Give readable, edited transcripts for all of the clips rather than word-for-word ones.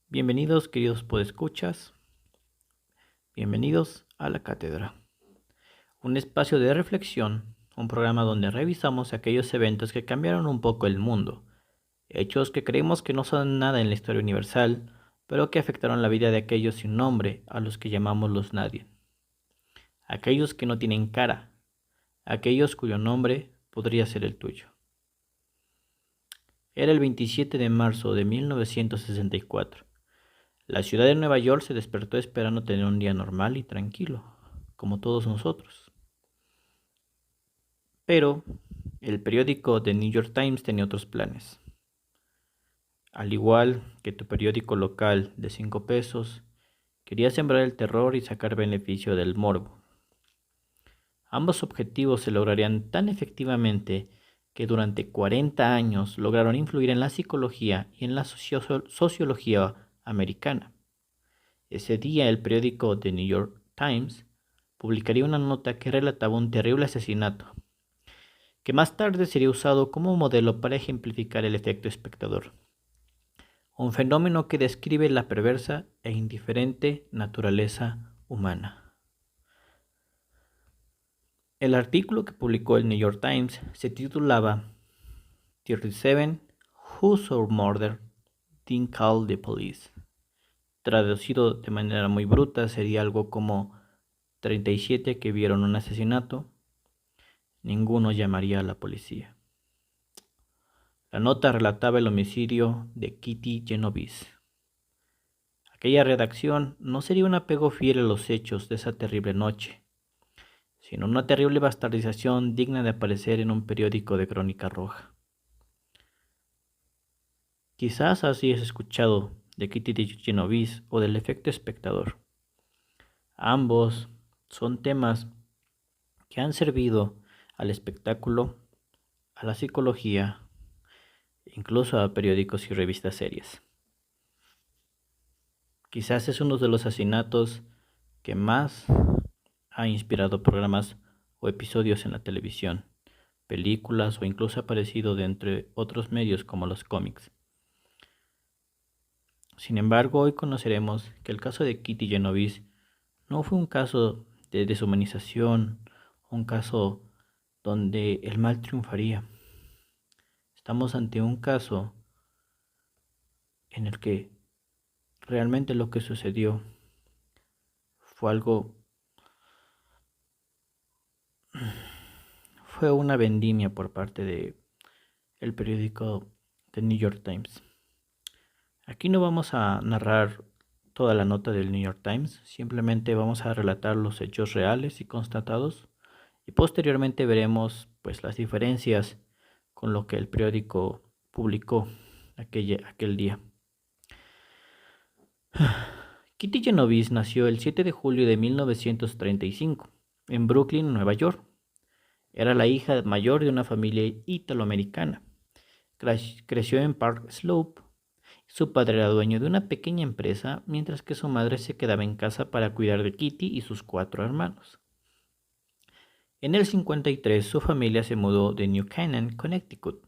Bienvenidos, queridos podescuchas. Bienvenidos a la Cátedra, un espacio de reflexión, un programa donde revisamos aquellos eventos que cambiaron un poco el mundo, hechos que creemos que no son nada en la historia universal, pero que afectaron la vida de aquellos sin nombre, a los que llamamos los nadie, aquellos que no tienen cara, aquellos cuyo nombre podría ser el tuyo. Era el 27 de marzo de 1964. La ciudad de Nueva York se despertó esperando tener un día normal y tranquilo, como todos nosotros. Pero el periódico The New York Times tenía otros planes. Al igual que tu periódico local de 5 pesos, quería sembrar el terror y sacar beneficio del morbo. Ambos objetivos se lograrían tan efectivamente que durante 40 años lograron influir en la psicología y en la sociología americana. Ese día el periódico The New York Times publicaría una nota que relataba un terrible asesinato, que más tarde sería usado como modelo para ejemplificar el efecto espectador, un fenómeno que describe la perversa e indiferente naturaleza humana. El artículo que publicó el New York Times se titulaba 37 Who Saw Murder Didn't Call the Police. Traducido de manera muy bruta sería algo como 37 que vieron un asesinato, ninguno llamaría a la policía. La nota relataba el homicidio de Kitty Genovese. Aquella redacción no sería un apego fiel a los hechos de esa terrible noche, sino una terrible bastardización digna de aparecer en un periódico de crónica roja. Quizás así has escuchado de Kitty Genovese o del efecto espectador. Ambos son temas que han servido al espectáculo, a la psicología, incluso a periódicos y revistas serias. Quizás es uno de los asesinatos que más ha inspirado programas o episodios en la televisión, películas o incluso ha aparecido de entre otros medios como los cómics. Sin embargo, hoy conoceremos que el caso de Kitty Genovese no fue un caso de deshumanización, un caso donde el mal triunfaría. Estamos ante un caso en el que realmente lo que sucedió fue una vendimia por parte de el periódico The New York Times. Aquí no vamos a narrar toda la nota del New York Times, simplemente vamos a relatar los hechos reales y constatados y posteriormente veremos pues las diferencias con lo que el periódico publicó aquel día. Kitty Genovese nació el 7 de julio de 1935 en Brooklyn, Nueva York. Era la hija mayor de una familia italoamericana. Creció en Park Slope. Su padre era dueño de una pequeña empresa, mientras que su madre se quedaba en casa para cuidar de Kitty y sus 4 hermanos. En el 53 su familia se mudó de New Canaan, Connecticut.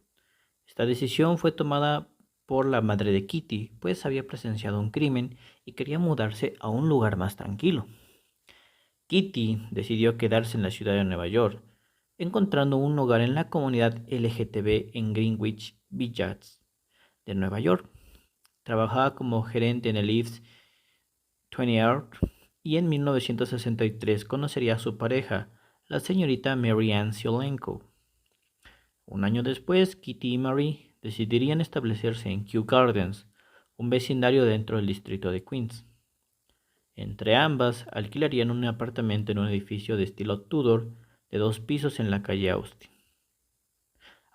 Esta decisión fue tomada por la madre de Kitty, pues había presenciado un crimen y quería mudarse a un lugar más tranquilo. Kitty decidió quedarse en la ciudad de Nueva York, encontrando un hogar en la comunidad LGTB en Greenwich Village de Nueva York. Trabajaba como gerente en el East 20th y en 1963 conocería a su pareja, la señorita Mary Ann Siolenko. Un año después, Kitty y Mary decidirían establecerse en Kew Gardens, un vecindario dentro del distrito de Queens. Entre ambas, alquilarían un apartamento en un edificio de estilo Tudor de 2 pisos en la calle Austin.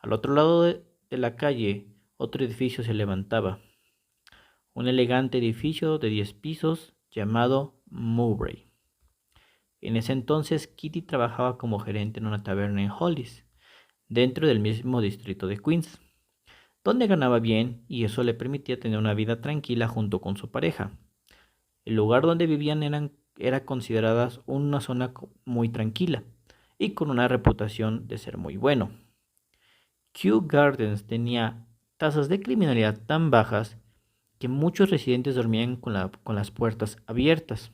Al otro lado de la calle, otro edificio se levantaba, un elegante edificio de 10 pisos llamado Mowbray. En ese entonces, Kitty trabajaba como gerente en una taberna en Hollis, dentro del mismo distrito de Queens, donde ganaba bien y eso le permitía tener una vida tranquila junto con su pareja. El lugar donde vivían era considerada una zona muy tranquila y con una reputación de ser muy bueno. Kew Gardens tenía tasas de criminalidad tan bajas que muchos residentes dormían con las puertas abiertas.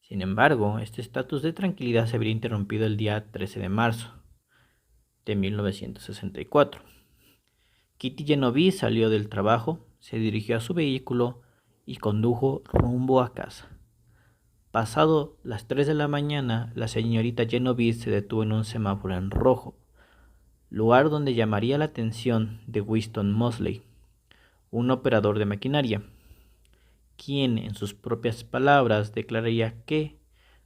Sin embargo, este estatus de tranquilidad se habría interrumpido el día 13 de marzo de 1964. Kitty Genovese salió del trabajo, se dirigió a su vehículo y condujo rumbo a casa. Pasado las 3 de la mañana, la señorita Genovese se detuvo en un semáforo en rojo, lugar donde llamaría la atención de Winston Mosley, un operador de maquinaria, quien en sus propias palabras declararía que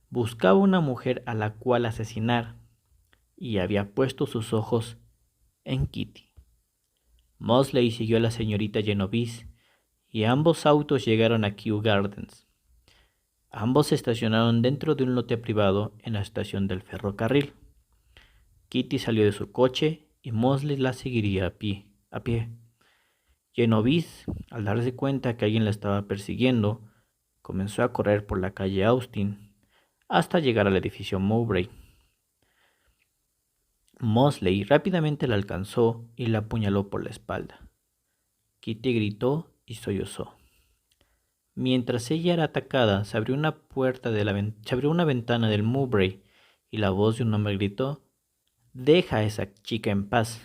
buscaba una mujer a la cual asesinar y había puesto sus ojos en Kitty. Mosley siguió a la señorita Genovese y ambos autos llegaron a Kew Gardens. Ambos se estacionaron dentro de un lote privado en la estación del ferrocarril. Kitty salió de su coche y Mosley la seguiría a pie. Genovese, al darse cuenta que alguien la estaba persiguiendo, comenzó a correr por la calle Austin hasta llegar al edificio Mowbray. Mosley rápidamente la alcanzó y la apuñaló por la espalda. Kitty gritó y sollozó. Mientras ella era atacada, se abrió una ventana del Mowbray y la voz de un hombre gritó: «Deja a esa chica en paz».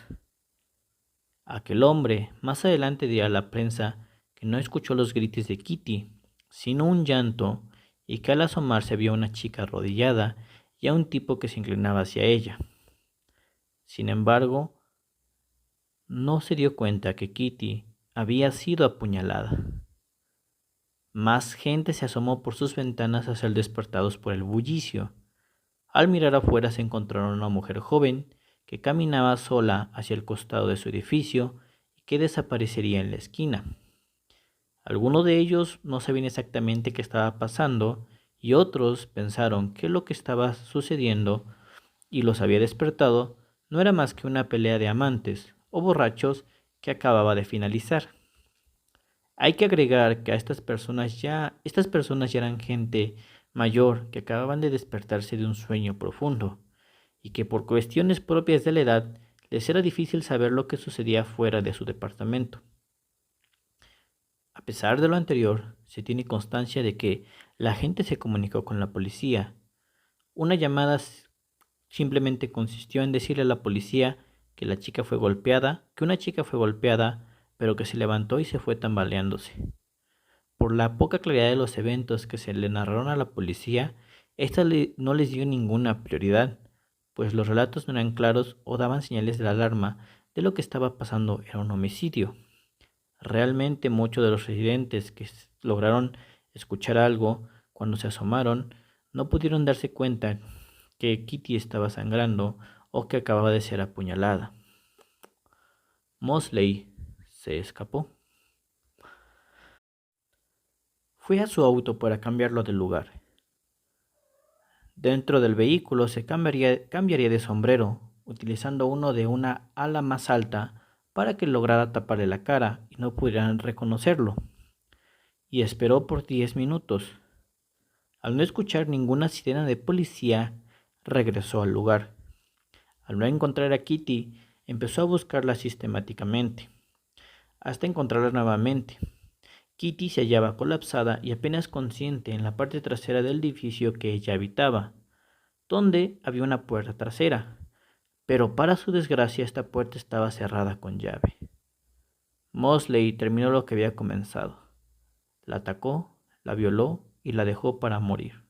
Aquel hombre más adelante dirá a la prensa que no escuchó los gritos de Kitty, sino un llanto, y que al asomarse vio a una chica arrodillada y a un tipo que se inclinaba hacia ella. Sin embargo, no se dio cuenta que Kitty había sido apuñalada. Más gente se asomó por sus ventanas a ser despertados por el bullicio. Al mirar afuera se encontraron a una mujer joven que caminaba sola hacia el costado de su edificio y que desaparecería en la esquina. Algunos de ellos no sabían exactamente qué estaba pasando y otros pensaron que lo que estaba sucediendo y los había despertado no era más que una pelea de amantes o borrachos que acababa de finalizar. Hay que agregar que estas personas ya eran gente mayor que acababan de despertarse de un sueño profundo y que por cuestiones propias de la edad les era difícil saber lo que sucedía fuera de su departamento. A pesar de lo anterior, se tiene constancia de que la gente se comunicó con la policía. Una llamada simplemente consistió en decirle a la policía que una chica fue golpeada, pero que se levantó y se fue tambaleándose. Por la poca claridad de los eventos que se le narraron a la policía, esta no les dio ninguna prioridad, pues los relatos no eran claros o daban señales de alarma de lo que estaba pasando era un homicidio. Realmente muchos de los residentes que lograron escuchar algo cuando se asomaron no pudieron darse cuenta que Kitty estaba sangrando o que acababa de ser apuñalada. Mosley se escapó. Fue a su auto para cambiarlo de lugar. Dentro del vehículo se cambiaría de sombrero, utilizando uno de una ala más alta para que lograra taparle la cara y no pudieran reconocerlo. Y esperó por 10 minutos. Al no escuchar ninguna sirena de policía, regresó al lugar. Al no encontrar a Kitty, empezó a buscarla sistemáticamente, hasta encontrarla nuevamente. Kitty se hallaba colapsada y apenas consciente en la parte trasera del edificio que ella habitaba, donde había una puerta trasera, pero para su desgracia esta puerta estaba cerrada con llave. Mosley terminó lo que había comenzado. La atacó, la violó y la dejó para morir.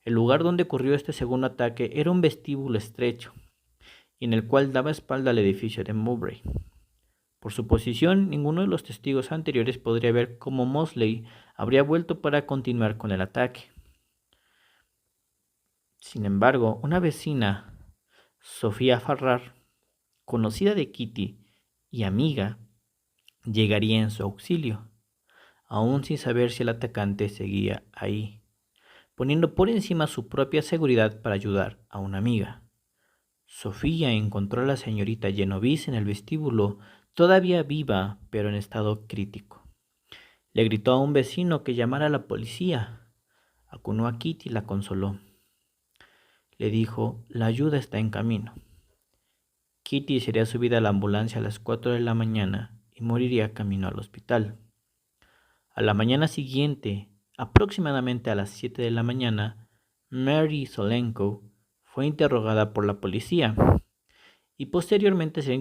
El lugar donde ocurrió este segundo ataque era un vestíbulo estrecho, y en el cual daba espalda al edificio de Mowbray. Por su posición, ninguno de los testigos anteriores podría ver cómo Mosley habría vuelto para continuar con el ataque. Sin embargo, una vecina, Sofía Farrar, conocida de Kitty y amiga, llegaría en su auxilio, aún sin saber si el atacante seguía ahí, poniendo por encima su propia seguridad para ayudar a una amiga. Sofía encontró a la señorita Genovese en el vestíbulo, todavía viva, pero en estado crítico. Le gritó a un vecino que llamara a la policía. Acunó a Kitty y la consoló. Le dijo: «La ayuda está en camino». Kitty sería subida a la ambulancia a las 4 de la mañana y moriría camino al hospital. A la mañana siguiente, aproximadamente a las 7 de la mañana, Mary Solenko fue interrogada por la policía y posteriormente será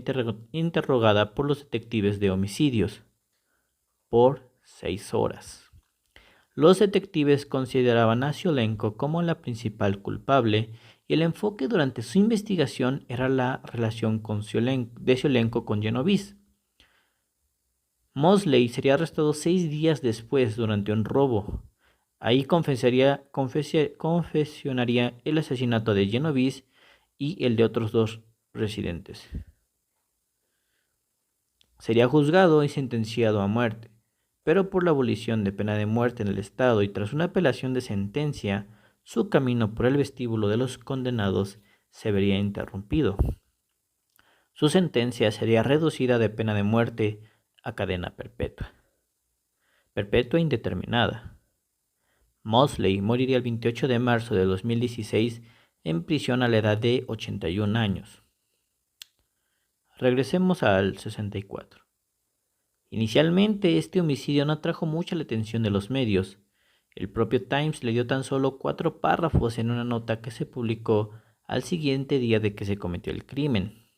interrogada por los detectives de homicidios por 6 horas. Los detectives consideraban a Solenko como la principal culpable y el enfoque durante su investigación era la relación de Solenko con Genovese. Mosley sería arrestado 6 días después durante un robo. Ahí confesionaría el asesinato de Genovese y el de otros 2 residentes. Sería juzgado y sentenciado a muerte, pero por la abolición de pena de muerte en el estado y tras una apelación de sentencia, su camino por el vestíbulo de los condenados se vería interrumpido. Su sentencia sería reducida de pena de muerte a cadena perpetua indeterminada. Mosley moriría el 28 de marzo de 2016 en prisión a la edad de 81 años. Regresemos al 64. Inicialmente, este homicidio no atrajo mucha la atención de los medios. El propio Times le dio tan solo 4 párrafos en una nota que se publicó al siguiente día de que se cometió el crimen.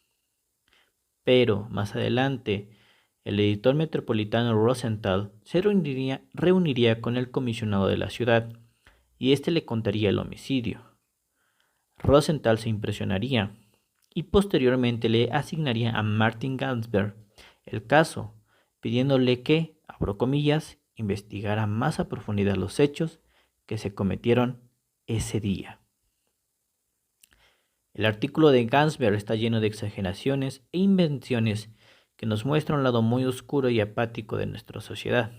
Pero, más adelante, el editor metropolitano Rosenthal se reuniría con el comisionado de la ciudad y éste le contaría el homicidio. Rosenthal se impresionaría y posteriormente le asignaría a Martin Gansberg el caso, pidiéndole que, abro comillas, investigara más a profundidad los hechos que se cometieron ese día. El artículo de Gansberg está lleno de exageraciones e invenciones que nos muestran un lado muy oscuro y apático de nuestra sociedad.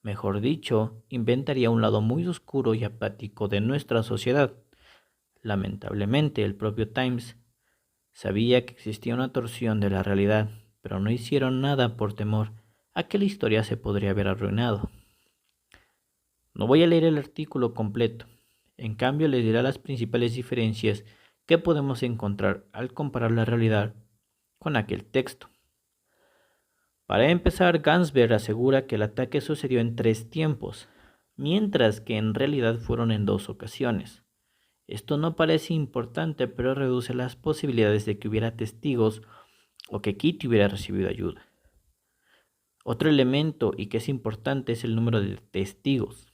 Mejor dicho, inventaría un lado muy oscuro y apático de nuestra sociedad. Lamentablemente, el propio Times sabía que existía una torsión de la realidad, pero no hicieron nada por temor a que la historia se podría haber arruinado. No voy a leer el artículo completo, en cambio les diré las principales diferencias que podemos encontrar al comparar la realidad con aquel texto. Para empezar, Gansberg asegura que el ataque sucedió en 3 tiempos, mientras que en realidad fueron en 2 ocasiones. Esto no parece importante, pero reduce las posibilidades de que hubiera testigos o que Kitty hubiera recibido ayuda. Otro elemento y que es importante es el número de testigos.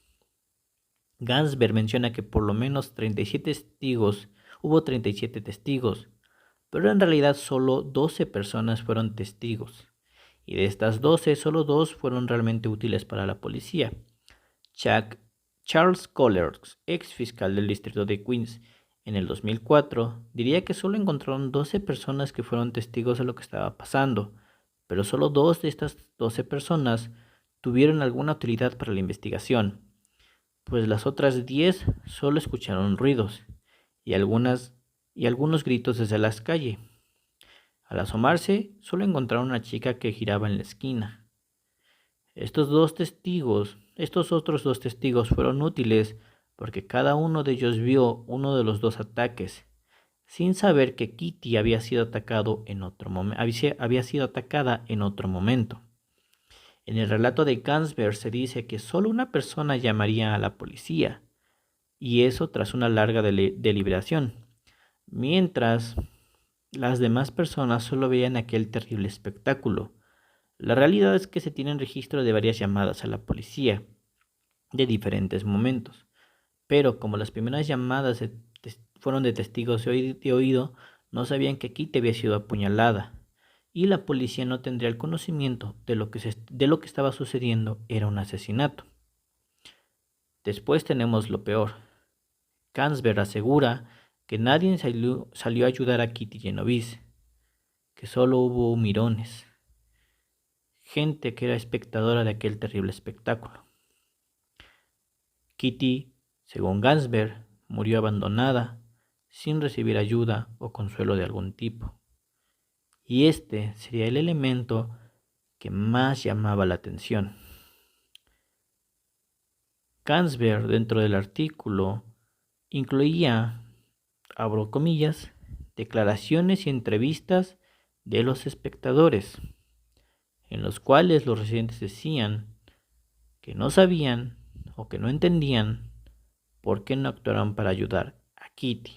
Gansberg menciona que por lo menos hubo 37 testigos, pero en realidad solo 12 personas fueron testigos, y de estas 12 solo 2 fueron realmente útiles para la policía. Charles Collins, ex fiscal del distrito de Queens, en el 2004, diría que solo encontraron 12 personas que fueron testigos de lo que estaba pasando, pero solo 2 de estas 12 personas tuvieron alguna utilidad para la investigación, pues las otras 10 solo escucharon ruidos y algunos gritos desde la calle. Al asomarse, solo encontraron a una chica que giraba en la esquina. Estos otros dos testigos fueron útiles porque cada uno de ellos vio uno de los 2 ataques, sin saber que Kitty había sido atacada en otro momento. En el relato de Gansberg se dice que solo una persona llamaría a la policía, y eso tras una larga deliberación, mientras las demás personas solo veían aquel terrible espectáculo. La realidad es que se tienen registro de varias llamadas a la policía de diferentes momentos, pero como las primeras llamadas fueron de testigos de oído, no sabían que Kitty había sido apuñalada, y la policía no tendría el conocimiento de lo que estaba sucediendo era un asesinato. Después tenemos lo peor. Gansberg asegura que nadie salió a ayudar a Kitty Genovese, que solo hubo mirones, gente que era espectadora de aquel terrible espectáculo. Kitty, según Gansberg, murió abandonada, sin recibir ayuda o consuelo de algún tipo. Y este sería el elemento que más llamaba la atención. Gansberg, dentro del artículo, incluía, abro comillas, declaraciones y entrevistas de los espectadores, en los cuales los residentes decían que no sabían o que no entendían por qué no actuaron para ayudar a Kitty.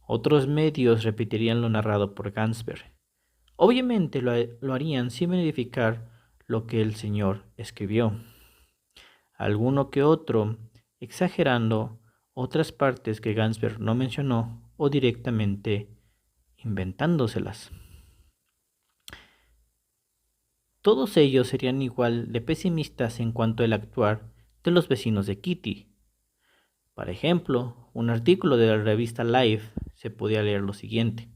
Otros medios repetirían lo narrado por Gansberg. Obviamente lo harían sin verificar lo que el señor escribió. Alguno que otro exagerando otras partes que Gansberg no mencionó o directamente inventándoselas. Todos ellos serían igual de pesimistas en cuanto al actuar de los vecinos de Kitty. Por ejemplo, un artículo de la revista Life se podía leer lo siguiente.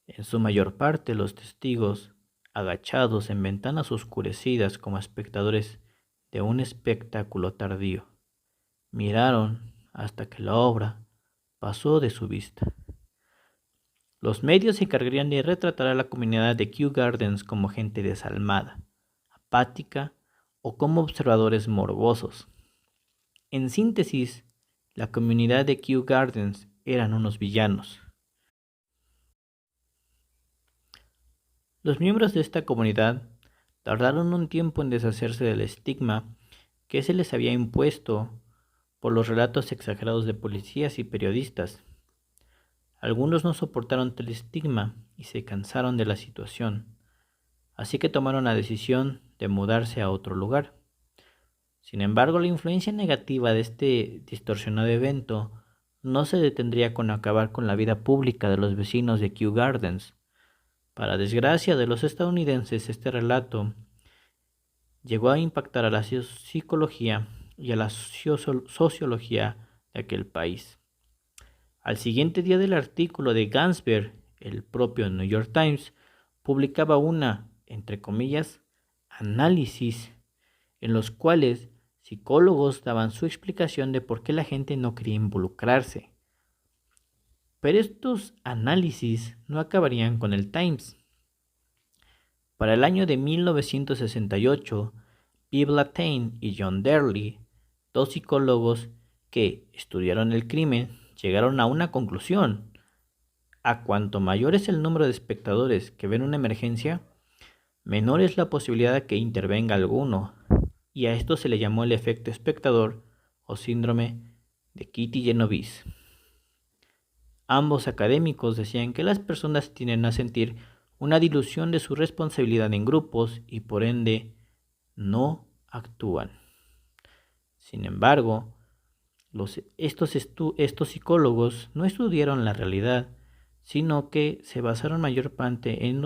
En su mayor parte, los testigos, agachados en ventanas oscurecidas como espectadores de un espectáculo tardío, miraron hasta que la obra pasó de su vista. Los medios se encargarían de retratar a la comunidad de Kew Gardens como gente desalmada, apática o como observadores morbosos. En síntesis, la comunidad de Kew Gardens eran unos villanos. Los miembros de esta comunidad tardaron un tiempo en deshacerse del estigma que se les había impuesto por los relatos exagerados de policías y periodistas. Algunos no soportaron tal estigma y se cansaron de la situación, así que tomaron la decisión de mudarse a otro lugar. Sin embargo, la influencia negativa de este distorsionado evento no se detendría con acabar con la vida pública de los vecinos de Kew Gardens. Para desgracia de los estadounidenses, este relato llegó a impactar a la psicología y a la sociología de aquel país. Al siguiente día del artículo de Gansberg, el propio New York Times publicaba una, entre comillas, análisis en los cuales psicólogos daban su explicación de por qué la gente no quería involucrarse. Pero estos análisis no acabarían con el Times. Para el año de 1968, Bill Latane y John Darley, dos psicólogos que estudiaron el crimen, llegaron a una conclusión. A cuanto mayor es el número de espectadores que ven una emergencia, menor es la posibilidad de que intervenga alguno, y a esto se le llamó el efecto espectador o síndrome de Kitty Genovese. Ambos académicos decían que las personas tienden a sentir una dilución de su responsabilidad en grupos y por ende no actúan. Sin embargo, estos psicólogos no estudiaron la realidad, sino que se basaron mayor parte en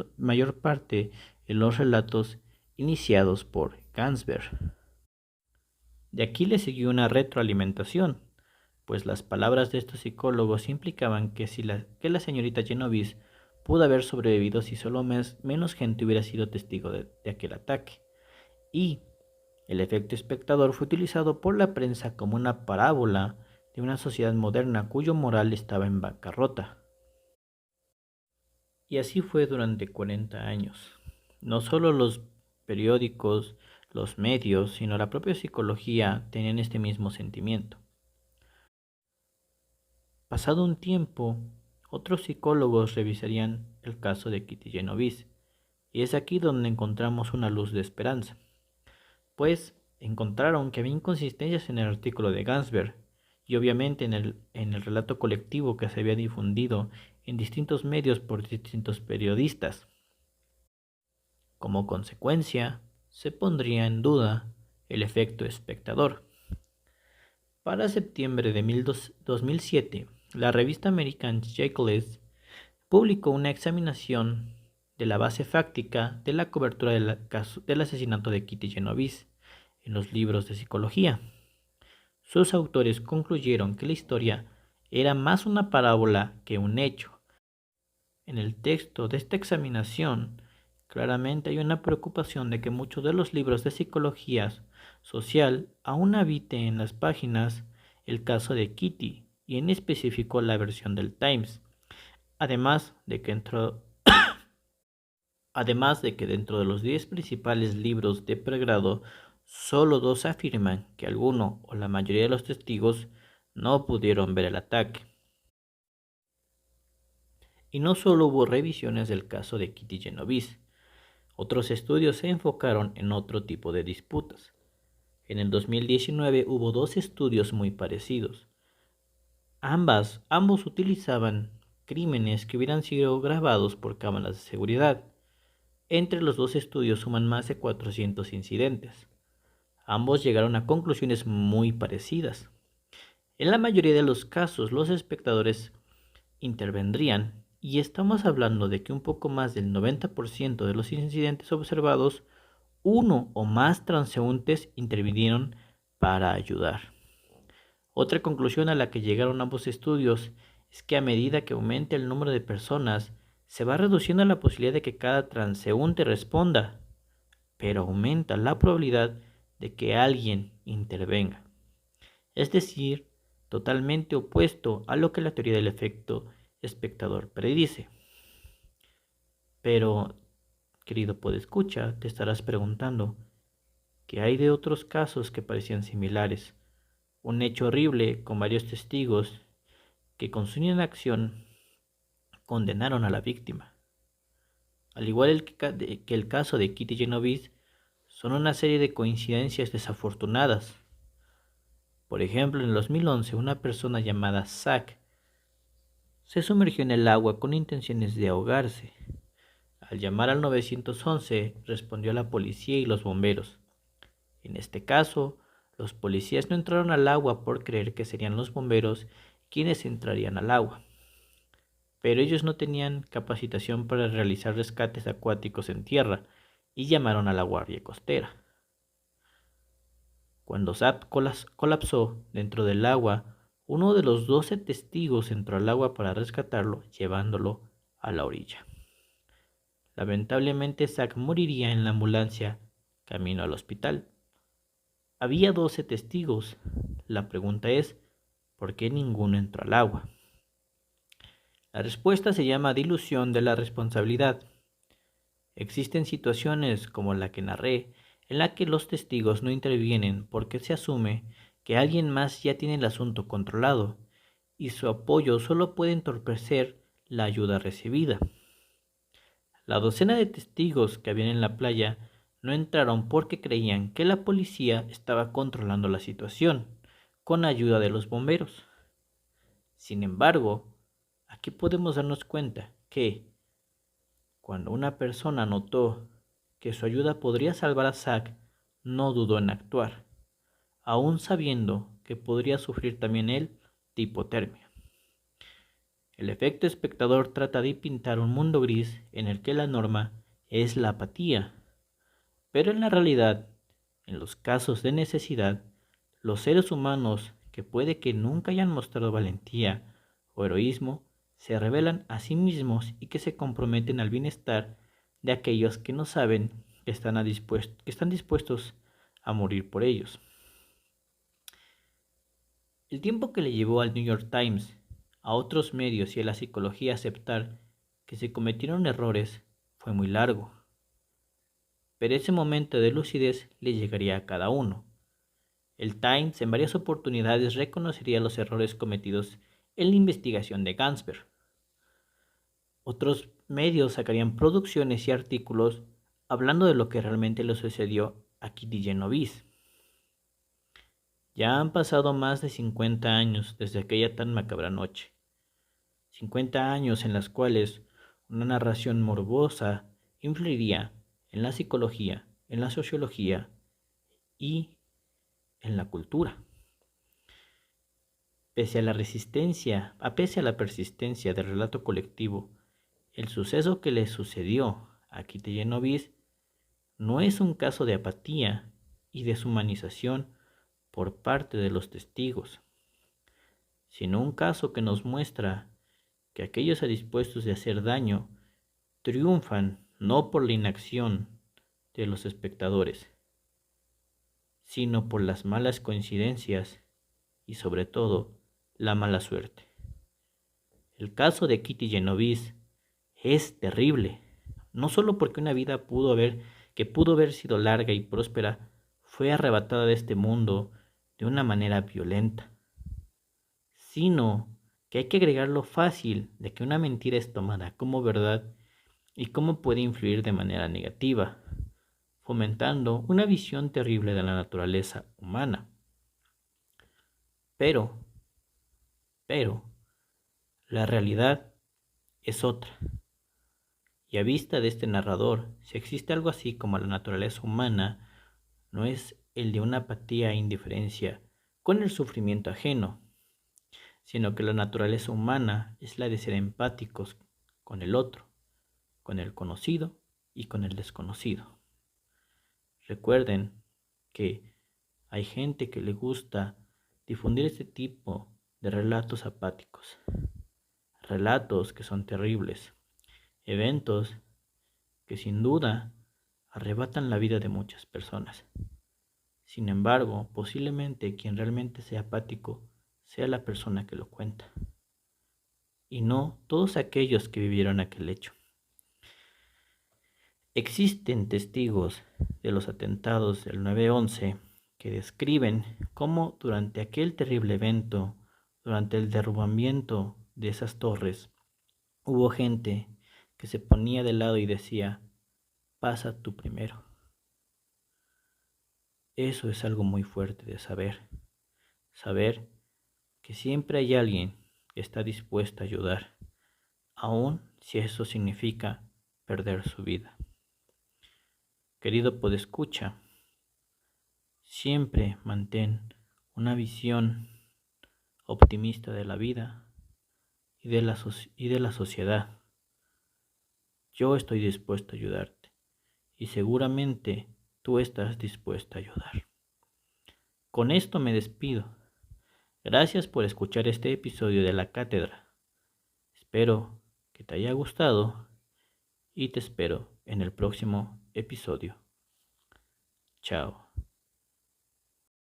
los relatos iniciados por Gansberg. De aquí le siguió una retroalimentación, pues las palabras de estos psicólogos implicaban que la señorita Genovese pudo haber sobrevivido si solo menos gente hubiera sido testigo de aquel ataque. Y el efecto espectador fue utilizado por la prensa como una parábola de una sociedad moderna cuyo moral estaba en bancarrota. Y así fue durante 40 años. No solo los periódicos, los medios, sino la propia psicología tenían este mismo sentimiento. Pasado un tiempo, otros psicólogos revisarían el caso de Kitty Genovese, y es aquí donde encontramos una luz de esperanza, pues encontraron que había inconsistencias en el artículo de Gansberg y obviamente en el relato colectivo que se había difundido en distintos medios por distintos periodistas. Como consecuencia, se pondría en duda el efecto espectador. Para septiembre de 2007, la revista American Psychologist publicó una examinación de la base fáctica de la cobertura del asesinato de Kitty Genovese en los libros de psicología. Sus autores concluyeron que la historia era más una parábola que un hecho. En el texto de esta examinación, claramente hay una preocupación de que muchos de los libros de psicología social aún habite en las páginas el caso de Kitty y en específico la versión del Times, además de que dentro de los 10 principales libros de pregrado, solo 2 afirman que alguno o la mayoría de los testigos no pudieron ver el ataque. Y no solo hubo revisiones del caso de Kitty Genovese, Otros estudios se enfocaron en otro tipo de disputas. En el 2019 hubo dos estudios muy parecidos. Ambos utilizaban crímenes que hubieran sido grabados por cámaras de seguridad. Entre los dos estudios suman más de 400 incidentes. Ambos llegaron a conclusiones muy parecidas. En la mayoría de los casos, los espectadores intervendrían, y estamos hablando de que un poco más del 90% de los incidentes observados, uno o más transeúntes intervinieron para ayudar. Otra conclusión a la que llegaron ambos estudios es que a medida que aumente el número de personas, se va reduciendo la posibilidad de que cada transeúnte responda, pero aumenta la probabilidad de que alguien intervenga. Es decir, totalmente opuesto a lo que la teoría del efecto espectador predice. Pero, querido podescucha, te estarás preguntando, ¿qué hay de otros casos que parecían similares? Un hecho horrible con varios testigos que con su inacción condenaron a la víctima. Al igual que el caso de Kitty Genovese, son una serie de coincidencias desafortunadas. Por ejemplo, en el 2011, una persona llamada Zach se sumergió en el agua con intenciones de ahogarse. Al llamar al 911, respondió la policía y los bomberos. En este caso, los policías no entraron al agua por creer que serían los bomberos quienes entrarían al agua, pero ellos no tenían capacitación para realizar rescates acuáticos en tierra y llamaron a la guardia costera. Cuando Zap colapsó dentro del agua, uno de los 12 testigos entró al agua para rescatarlo, llevándolo a la orilla. Lamentablemente, Zach moriría en la ambulancia camino al hospital. Había 12 testigos. La pregunta es, ¿por qué ninguno entró al agua? La respuesta se llama dilución de la responsabilidad. Existen situaciones como la que narré, en la que los testigos no intervienen porque se asume que alguien más ya tiene el asunto controlado y su apoyo solo puede entorpecer la ayuda recibida. La docena de testigos que habían en la playa no entraron porque creían que la policía estaba controlando la situación con ayuda de los bomberos. Sin embargo, aquí podemos darnos cuenta que cuando una persona notó que su ayuda podría salvar a Zack, no dudó en actuar, aun sabiendo que podría sufrir también él de hipotermia. El efecto espectador trata de pintar un mundo gris en el que la norma es la apatía, pero en la realidad, en los casos de necesidad, los seres humanos que puede que nunca hayan mostrado valentía o heroísmo se revelan a sí mismos y que se comprometen al bienestar de aquellos que no saben que están dispuestos a morir por ellos. El tiempo que le llevó al New York Times, a otros medios y a la psicología aceptar que se cometieron errores fue muy largo, pero ese momento de lucidez le llegaría a cada uno. El Times en varias oportunidades reconocería los errores cometidos en la investigación de Gansberg. Otros medios sacarían producciones y artículos hablando de lo que realmente le sucedió a Kitty Genovese. Ya han pasado más de 50 años desde aquella tan macabra noche. 50 años en las cuales una narración morbosa influiría en la psicología, en la sociología y en la cultura. Pese a la persistencia del relato colectivo, el suceso que le sucedió a Kitty Genovese no es un caso de apatía y deshumanización por parte de los testigos, sino un caso que nos muestra que aquellos dispuestos de hacer daño triunfan no por la inacción de los espectadores, sino por las malas coincidencias y sobre todo la mala suerte. El caso de Kitty Genovese es terrible, no solo porque una vida que pudo haber sido larga y próspera fue arrebatada de este mundo de una manera violenta, sino que hay que agregar lo fácil de que una mentira es tomada como verdad y cómo puede influir de manera negativa, fomentando una visión terrible de la naturaleza humana. Pero, pero, la realidad es otra. Y a vista de este narrador, si existe algo así como la naturaleza humana, no es el de una apatía e indiferencia con el sufrimiento ajeno, sino que la naturaleza humana es la de ser empáticos con el otro, con el conocido y con el desconocido. Recuerden que hay gente que le gusta difundir este tipo de relatos apáticos, relatos que son terribles, eventos que sin duda arrebatan la vida de muchas personas. Sin embargo, posiblemente quien realmente sea apático sea la persona que lo cuenta, y no todos aquellos que vivieron aquel hecho. Existen testigos de los atentados del 9/11 que describen cómo durante aquel terrible evento, durante el derrumbamiento de esas torres, hubo gente que se ponía de lado y decía, pasa tú primero. Eso es algo muy fuerte de saber que siempre hay alguien que está dispuesto a ayudar, aun si eso significa perder su vida. Querido podescucha, siempre mantén una visión optimista de la vida y de la sociedad. Yo estoy dispuesto a ayudarte y seguramente tú estás dispuesto a ayudar. Con esto me despido. Gracias por escuchar este episodio de La Cátedra. Espero que te haya gustado y te espero en el próximo episodio. Chao.